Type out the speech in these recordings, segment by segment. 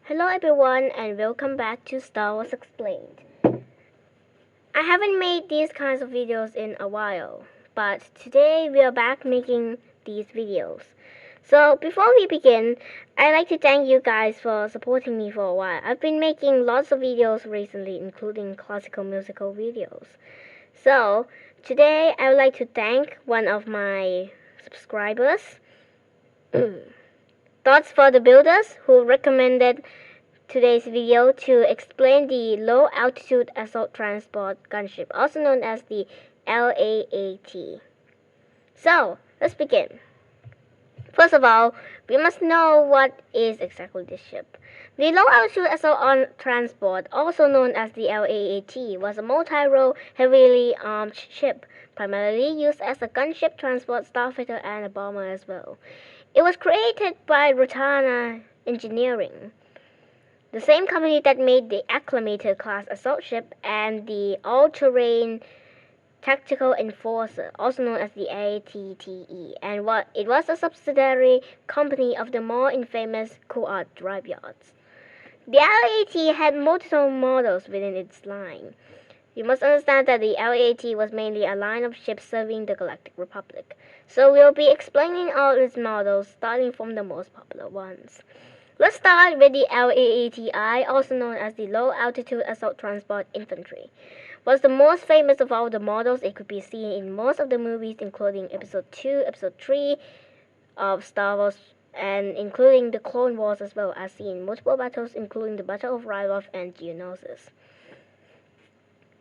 Hello everyone and welcome back to Star Wars Explained. I haven't made these kinds of videos in a while, but today we are back making these videos. So before we begin, I'd like to thank you guys for supporting me for a while. I've been making lots of videos recently, including classical musical videos. So today I would like to thank one of my subscribers, Thoughts for the Builders, who recommended today's video to explain the Low Altitude Assault Transport Gunship, also known as the LAAT. So, let's begin. First of all, we must know what is exactly this ship. The Low Altitude Assault Transport, also known as the LAAT, was a multi-role, heavily armed ship, primarily used as a gunship, transport, starfighter, and a bomber as well. It was created by Rotana Engineering, the same company that made the acclamated class assault ship and the all-terrain tactical enforcer, also known as the ATTE, and it was a subsidiary company of the more infamous LAAT drive yards. The LAAT had multiple models within its line. You must understand that the LAAT was mainly a line of ships serving the Galactic Republic, so we'll be explaining all its models, starting from the most popular ones. Let's start with the LAATI, also known as the Low Altitude Assault Transport Infantry. Was the most famous of all the models. It could be seen in most of the movies, including Episode 2, Episode 3 of Star Wars, and including the Clone Wars, as well as seen in multiple battles, including the Battle of Ryloth and Geonosis.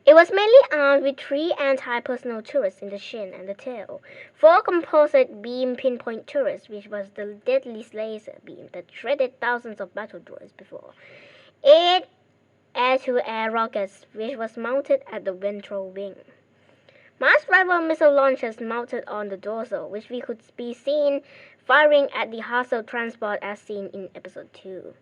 It was mainly armed with 3 anti-personnel turrets in the shin and the tail, 4 composite beam pinpoint turrets, which was the deadliest laser beam that shredded thousands of battle droids before, 8 air-to-air rockets, which was mounted at the ventral wing, mass rifle missile launchers mounted on the dorsal, which we could be seen firing at the hostile transport as seen in Episode 2.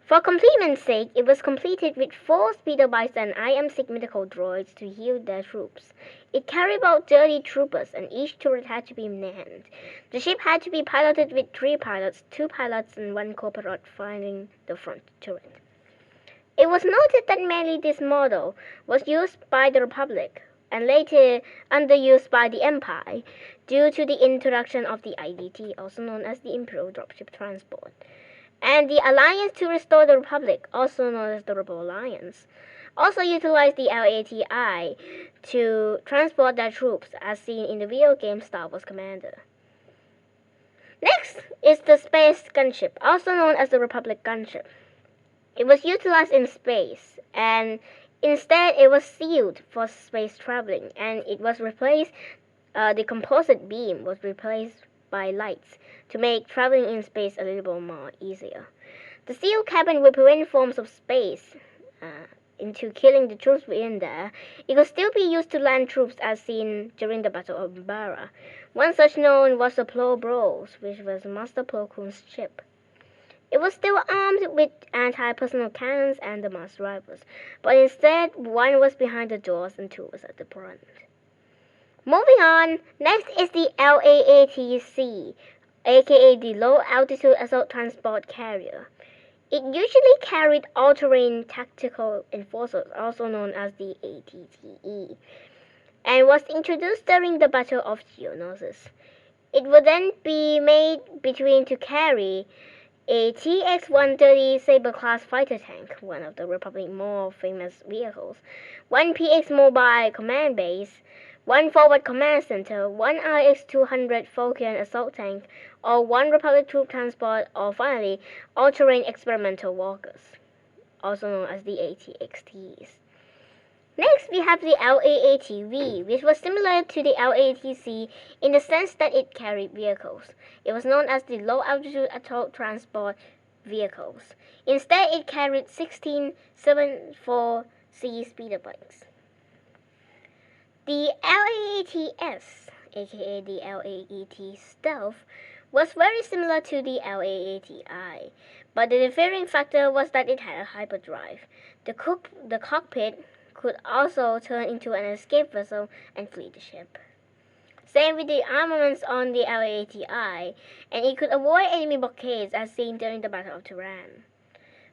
For completement's sake, it was completed with 4 speeder bikes and IM-6 medical droids to heal their troops. It carried about 30 troopers, and each turret had to be manned. The ship had to be piloted with 3 pilots, 2 pilots and 1 co-pilot flying the front turret. It was noted that mainly this model was used by the Republic, and later underused by the Empire, due to the introduction of the IDT, also known as the Imperial Dropship Transport, and the Alliance to Restore the Republic, also known as the Rebel Alliance, also utilized the LAATI to transport their troops, as seen in the video game Star Wars Commander. Next is the Space Gunship, also known as the Republic Gunship. It was utilized in space, and instead it was sealed for space traveling, and it was replaced, the composite beam was replaced by lights to make traveling in space a little more easier. The sealed cabin would prevent forms of space into killing the troops within there. It could still be used to land troops as seen during the Battle of Umbara. One such known was the Plo Bros, which was Master Plo Koon's ship. It was still armed with anti-personnel cannons and the mass rifles, but instead 1 was behind the doors and 2 was at the front. Moving on, next is the LAATC, aka the Low Altitude Assault Transport Carrier. It usually carried all-terrain tactical enforcers, also known as the ATTE, and was introduced during the Battle of Geonosis. It would then be made between to carry a TX-130 Sabre-class fighter tank, one of the Republic's more famous vehicles, 1 PX mobile command base, 1 forward command center, 1 RX-200 Falcon assault tank, or 1 Republic troop transport, or finally, all-terrain experimental walkers, also known as the ATXTs. Next, we have the LAATV, which was similar to the LAATC in the sense that it carried vehicles. It was known as the Low Altitude Assault Transport Vehicles. Instead, it carried 16 7.4C speeder bikes. The LAATS, aka the LAAT Stealth, was very similar to the LAATI, but the differing factor was that it had a hyperdrive. The cockpit could also turn into an escape vessel and flee the ship. Same with the armaments on the LAATI, and it could avoid enemy blockades as seen during the Battle of Tehran.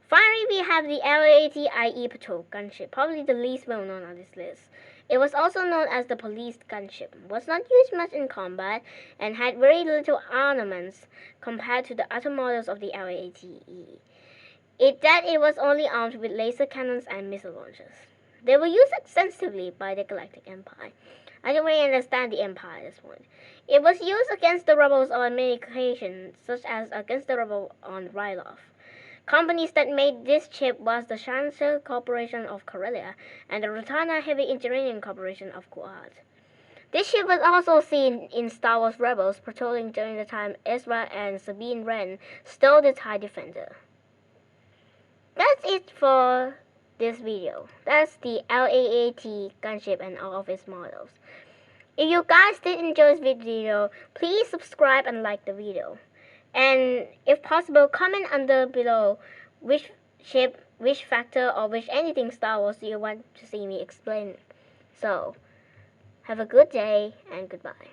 Finally, we have the LAAT Patrol gunship, probably the least well known on this list. It was also known as the police gunship, was not used much in combat, and had very little armaments compared to the other models of the LAATE. It was only armed with laser cannons and missile launchers. They were used extensively by the Galactic Empire. I don't really understand the Empire at this point. It was used against the rebels on many occasions, such as against the rebel on Ryloth. Companies that made this chip was the Shanxi Corporation of Karelia and the Rotana Heavy Engineering Corporation of Kuat. This ship was also seen in Star Wars Rebels patrolling during the time Ezra and Sabine Wren stole the TIE Defender. That's it for this video. That's the LAAT gunship and all of its models. If you guys did enjoy this video, please subscribe and like the video. And if possible, comment under below which ship, which factor, or which anything Star Wars you want to see me explain. So, have a good day and goodbye.